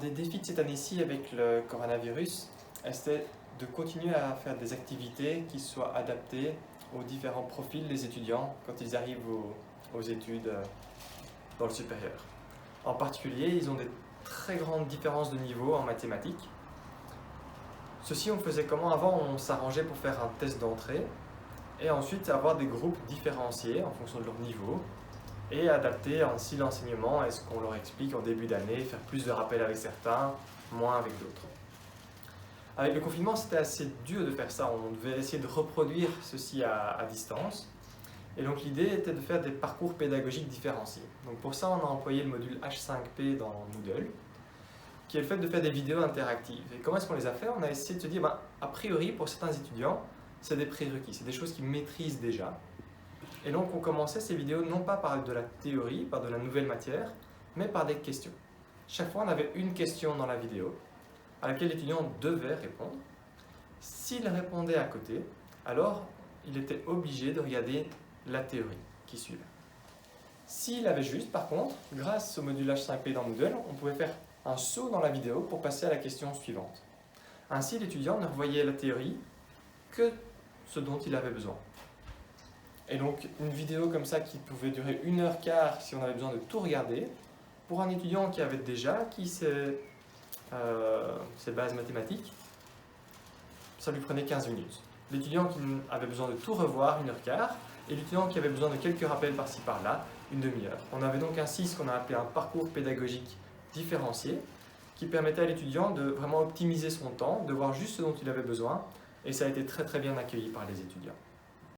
des défis de cette année-ci avec le coronavirus, c'était de continuer à faire des activités qui soient adaptées aux différents profils des étudiants quand ils arrivent aux études dans le supérieur. En particulier, ils ont des très grandes différences de niveau en mathématiques. Ceci, on faisait comment? Avant, on s'arrangeait pour faire un test d'entrée et ensuite avoir des groupes différenciés en fonction de leur niveau et adapter ainsi l'enseignement à ce qu'on leur explique en début d'année, faire plus de rappels avec certains, moins avec d'autres. Avec le confinement, c'était assez dur de faire ça. On devait essayer de reproduire ceci à distance. Et donc l'idée était de faire des parcours pédagogiques différenciés. Donc pour ça, on a employé le module H5P dans Moodle, qui est le fait de faire des vidéos interactives. Et comment est-ce qu'on les a fait? On a essayé de se dire, a priori, pour certains étudiants, c'est des prérequis, c'est des choses qu'ils maîtrisent déjà. Et donc on commençait ces vidéos non pas par de la théorie, par de la nouvelle matière, mais par des questions. Chaque fois, on avait une question dans la vidéo à laquelle l'étudiant devait répondre. S'il répondait à côté, alors il était obligé de regarder la théorie qui suivait. S'il avait juste, par contre, grâce au module H5P dans Moodle, on pouvait faire un saut dans la vidéo pour passer à la question suivante. Ainsi, l'étudiant ne revoyait la théorie que ce dont il avait besoin. Et donc, une vidéo comme ça qui pouvait durer 1h15 si on avait besoin de tout regarder, pour un étudiant qui avait déjà acquis ses bases mathématiques, ça lui prenait 15 minutes. L'étudiant qui avait besoin de tout revoir, 1h15, et l'étudiant qui avait besoin de quelques rappels par-ci par-là, une demi-heure. On avait donc ainsi ce qu'on a appelé un parcours pédagogique différencié, qui permettait à l'étudiant de vraiment optimiser son temps, de voir juste ce dont il avait besoin, et ça a été très très bien accueilli par les étudiants.